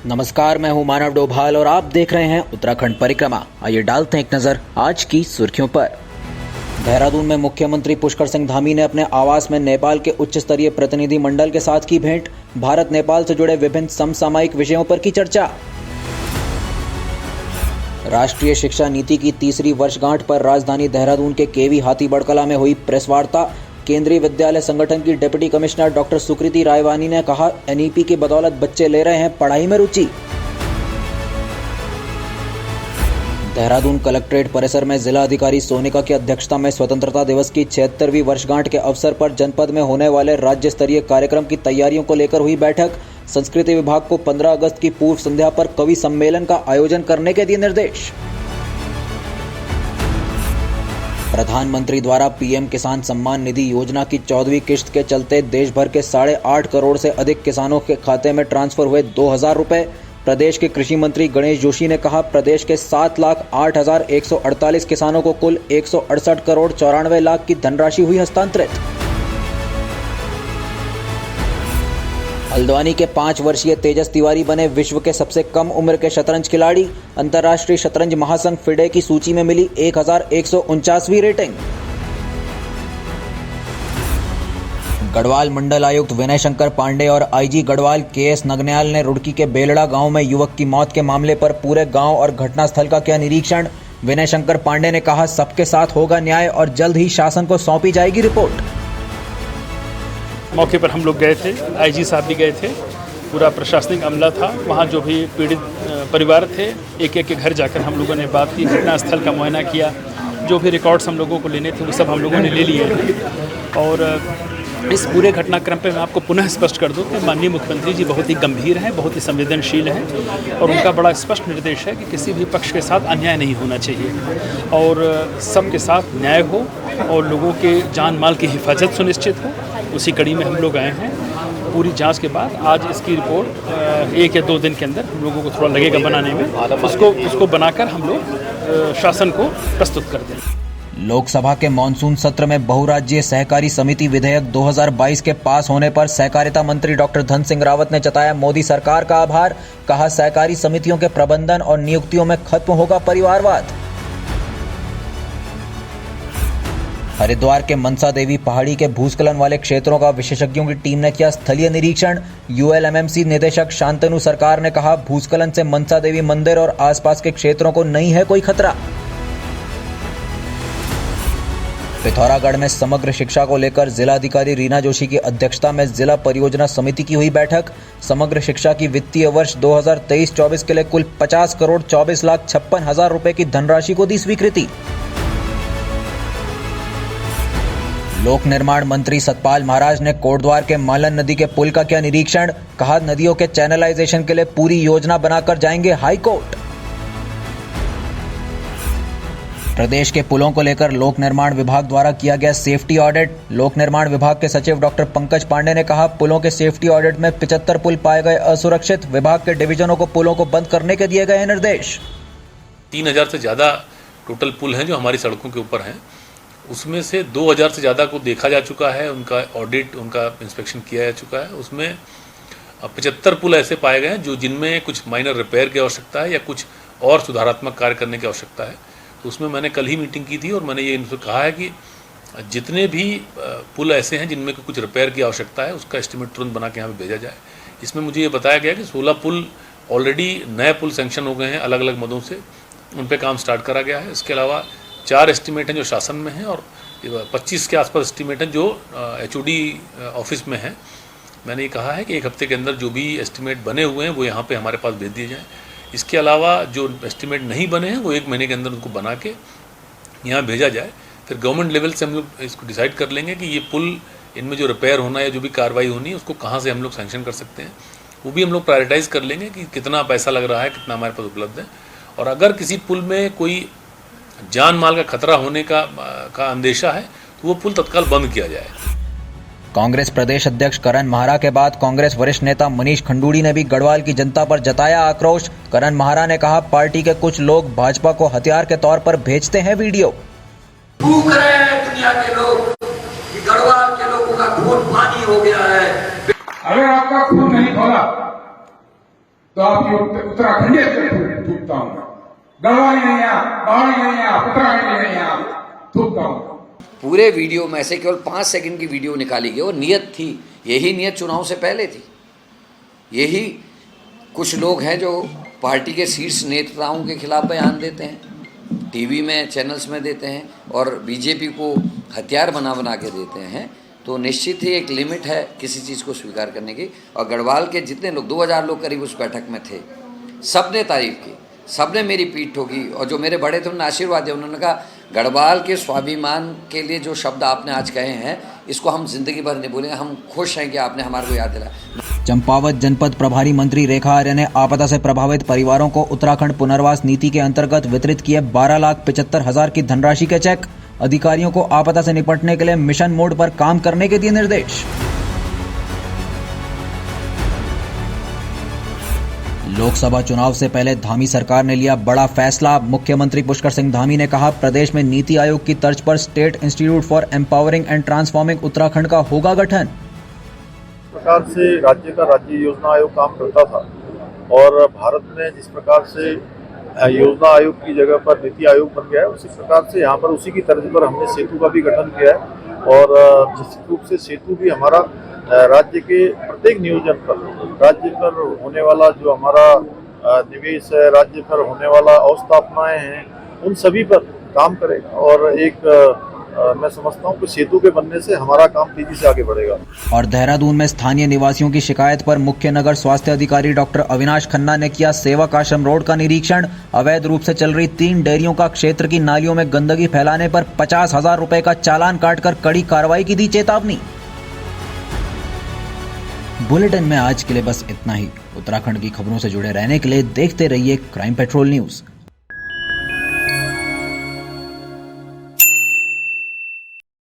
नमस्कार, मैं हूं मानव डोभाल और आप देख रहे हैं उत्तराखंड परिक्रमा। आइए डालते हैं एक नजर आज की सुर्खियों पर। देहरादून में मुख्यमंत्री पुष्कर सिंह धामी ने अपने आवास में नेपाल के उच्च स्तरीय प्रतिनिधि मंडल के साथ की भेंट। भारत नेपाल से जुड़े विभिन्न समसामयिक विषयों पर की चर्चा। राष्ट्रीय शिक्षा नीति की तीसरी वर्षगांठ पर राजधानी देहरादून के केवी हाथीबड़ कला में हुई प्रेस वार्ता। केंद्रीय विद्यालय संगठन की डिप्टी कमिश्नर डॉक्टर सुकृति रायवानी ने कहा, एनईपी की बदौलत बच्चे ले रहे हैं पढ़ाई में रुचि। देहरादून कलेक्ट्रेट परिसर में जिला अधिकारी सोनिका की अध्यक्षता में स्वतंत्रता दिवस की 76वीं वर्षगांठ के अवसर पर जनपद में होने वाले राज्य स्तरीय कार्यक्रम की तैयारियों को लेकर हुई बैठक। संस्कृति विभाग को 15 अगस्त की पूर्व संध्या पर कवि सम्मेलन का आयोजन करने के दिए निर्देश। प्रधानमंत्री द्वारा पीएम किसान सम्मान निधि योजना की 14वीं किश्त के चलते देश भर के 8.5 करोड़ से अधिक किसानों के खाते में ट्रांसफर हुए 2,000 रुपए। प्रदेश के कृषि मंत्री गणेश जोशी ने कहा, प्रदेश के 7,08,148 किसानों को कुल 168 करोड़ 94 लाख की धनराशि हुई हस्तांतरित। हल्द्वानी के 5 वर्षीय तेजस तिवारी बने विश्व के सबसे कम उम्र के शतरंज खिलाड़ी। अंतर्राष्ट्रीय शतरंज महासंघ फिडे की सूची में मिली 1149वीं रेटिंग। गढ़वाल मंडल आयुक्त विनय शंकर पांडे और आईजी गढ़वाल केएस नगन्याल ने रुड़की के बेलड़ा गांव में युवक की मौत के मामले पर पूरे गांव और घटनास्थल का किया निरीक्षण। विनय शंकर पांडे ने कहा, सबके साथ होगा न्याय और जल्द ही शासन को सौंपी जाएगी रिपोर्ट। मौके पर हम लोग गए थे, आईजी साहब भी गए थे, पूरा प्रशासनिक अमला था। वहाँ जो भी पीड़ित परिवार थे, एक एक के घर जाकर हम लोगों ने बात की, घटनास्थल का मुआयना किया। जो भी रिकॉर्ड्स हम लोगों को लेने थे वो सब हम लोगों ने ले लिए हैं। और इस पूरे घटनाक्रम पे मैं आपको पुनः स्पष्ट कर दूं कि माननीय मुख्यमंत्री जी बहुत ही गंभीर हैं, बहुत ही संवेदनशील हैं और उनका बड़ा स्पष्ट निर्देश है कि किसी भी पक्ष के साथ अन्याय नहीं होना चाहिए और सबके साथ न्याय हो और लोगों के जान माल की हिफाजत सुनिश्चित हो। उसी कड़ी में हम लोग आए हैं। पूरी जांच के बाद आज इसकी रिपोर्ट 1 या 2 दिन के अंदर हम लोगों को थोड़ा लगेगा बनाने में, उसको बनाकर हम लोग शासन को प्रस्तुत कर देंगे। लोकसभा के मॉनसून सत्र में बहुराज्यीय सहकारी समिति विधेयक 2022 के पास होने पर सहकारिता मंत्री डॉक्टर धन सिंह रावत ने जताया मोदी सरकार का आभार। कहा, सहकारी समितियों के प्रबंधन और नियुक्तियों में खत्म होगा परिवारवाद। हरिद्वार के मनसा देवी पहाड़ी के भूस्खलन वाले क्षेत्रों का विशेषज्ञों की टीम ने किया स्थलीय निरीक्षण। यूएलएमएमसी निदेशक शांतनु सरकार ने कहा, भूस्खलन से मनसा देवी मंदिर और आसपास के क्षेत्रों को नहीं है कोई खतरा। पिथौरागढ़ में समग्र शिक्षा को लेकर जिलाधिकारी रीना जोशी की अध्यक्षता में जिला परियोजना समिति की हुई बैठक। समग्र शिक्षा की वित्तीय वर्ष 2023-24 के लिए कुल 50 करोड़ 24 लाख 56 हजार रुपए की धनराशि को दी स्वीकृति। लोक निर्माण मंत्री सतपाल महाराज ने कोटद्वार के मालन नदी के पुल का किया निरीक्षण। कहा, नदियों के चैनलाइजेशन के लिए पूरी योजना बनाकर जाएंगे हाईकोर्ट। प्रदेश के पुलों को लेकर लोक निर्माण विभाग द्वारा किया गया सेफ्टी ऑडिट। लोक निर्माण विभाग के सचिव डॉक्टर पंकज पांडे ने कहा, पुलों के सेफ्टी ऑडिट में 75 पुल पाए गए असुरक्षित। विभाग के डिवीजनों को पुलों को बंद करने के दिए गए निर्देश। 3000 से ज़्यादा टोटल पुल हैं जो हमारी सड़कों के ऊपर हैं। उसमें से 2000 से ज़्यादा को देखा जा चुका है, उनका ऑडिट, उनका इंस्पेक्शन किया जा चुका है। उसमें 75 पुल ऐसे पाए गए हैं जो जिनमें कुछ माइनर रिपेयर की आवश्यकता है या कुछ और सुधारात्मक कार्य करने की आवश्यकता है। तो उसमें मैंने कल ही मीटिंग की थी और मैंने ये इनसे कहा है कि जितने भी पुल ऐसे हैं जिनमें कुछ रिपेयर की आवश्यकता है उसका एस्टिमेट तुरंत बना के यहाँ पे भेजा जाए। इसमें मुझे ये बताया गया कि 16 पुल ऑलरेडी नए पुल सैंक्शन हो गए हैं अलग अलग मदों से, उन पर काम स्टार्ट करा गया है। इसके अलावा 4 एस्टिमेट हैं जो शासन में हैं और 25 के आसपास एस्टिमेट हैं जो HOD ऑफिस में हैं। मैंने ये कहा है कि 1 हफ्ते के अंदर जो भी एस्टिमेट बने हुए हैं वो यहाँ पे हमारे पास भेज दिए जाएँ। इसके अलावा जो एस्टिमेट नहीं बने हैं वो 1 महीने के अंदर उनको बना के यहाँ भेजा जाए। फिर गवर्नमेंट लेवल से हम लोग इसको डिसाइड कर लेंगे कि ये पुल, इनमें जो रिपेयर होना है, जो भी कार्रवाई होनी है, उसको कहाँ से हम लोग सैंक्शन कर सकते हैं। वो भी हम लोग प्रायोरिटाइज कर लेंगे कि कितना पैसा लग रहा है, कितना हमारे पास उपलब्ध है। और अगर किसी पुल में कोई जान माल का खतरा होने का अंदेशा है तो वो पुल तत्काल बंद किया जाए। कांग्रेस प्रदेश अध्यक्ष करण महारा के बाद कांग्रेस वरिष्ठ नेता मनीष खंडूड़ी ने भी गढ़वाल की जनता पर जताया आक्रोश। करण महारा ने कहा, पार्टी के कुछ लोग भाजपा को हथियार के तौर पर भेजते हैं वीडियो। भूख रहे हैं दुनिया के लोग कि गढ़वाल के लोगों का खून पानी हो गया है। अगर आपका खून नहीं खोला तो आपकी उत्तराखंडियत को थूकता हूँ। गढ़वाली नहीं आप, पहाड़ी नहीं आप, उत्तराखंडी नहीं आप, थूकता हूँ। पूरे वीडियो में से केवल 5 सेकंड की वीडियो निकाली गई और नियत थी, यही नियत चुनाव से पहले थी। यही कुछ लोग हैं जो पार्टी के शीर्ष नेताओं के खिलाफ बयान देते हैं, टीवी में चैनल्स में देते हैं और बीजेपी को हथियार बना बना के देते हैं। तो निश्चित ही एक लिमिट है किसी चीज़ को स्वीकार करने की। और गढ़वाल के जितने लोग 2000 लोग करीब उस बैठक में थे, सब ने तारीफ़ की, सब ने मेरी पीठ ठोकी। और जो मेरे बड़े थे उन्होंने आशीर्वाद दिया, उन्होंने कहा गढ़वाल के स्वाभिमान के लिए जो शब्द आपने आज कहे हैं इसको हम जिंदगी भर नहीं भूलेंगे। हम खुश हैं कि आपने हमारे को याद दिलाया। चंपावत जनपद प्रभारी मंत्री रेखा आर्य ने आपदा से प्रभावित परिवारों को उत्तराखंड पुनर्वास नीति के अंतर्गत वितरित किए 12,75,000 की धनराशि के चेक। अधिकारियों को आपदा से निपटने के लिए मिशन मोड पर काम करने के दिए निर्देश। लोकसभा चुनाव से पहले धामी सरकार ने लिया बड़ा फैसला। मुख्यमंत्री पुष्कर सिंह धामी ने कहा, प्रदेश में नीति आयोग की तर्ज पर state institute for empowering and transforming Uttarakhand का होगा गठन। प्रकार से राज्य का राज्य योजना आयोग काम करता था और भारत में जिस प्रकार से योजना आयोग की जगह पर नीति आयोग बन गया है, उसी प्रकार से यहाँ पर उसी की तर्ज पर हमने सेतु का भी गठन किया है। और निश्चित रूप से सेतु भी हमारा राज्य के प्रत्येक नियोजन पर, राज्य पर होने वाला जो हमारा निवेश है, राज्य पर होने वाला अवस्थापनाएं हैं, उन सभी पर काम करेगा। और एक मैं समझता हूँ कि सेतु के बनने से हमारा काम तेजी से आगे बढ़ेगा। और देहरादून में स्थानीय निवासियों की शिकायत पर मुख्य नगर स्वास्थ्य अधिकारी डॉक्टर अविनाश खन्ना ने किया सेवक आश्रम रोड का निरीक्षण। अवैध रूप से चल रही 3 डेयरियों का क्षेत्र की नालियों में गंदगी फैलाने पर 50,000 रुपए का चालान काटकर कड़ी कार्रवाई की दी चेतावनी। बुलेटिन में आज के लिए बस इतना ही। उत्तराखंड की खबरों से जुड़े रहने के लिए देखते रहिए क्राइम पेट्रोल न्यूज।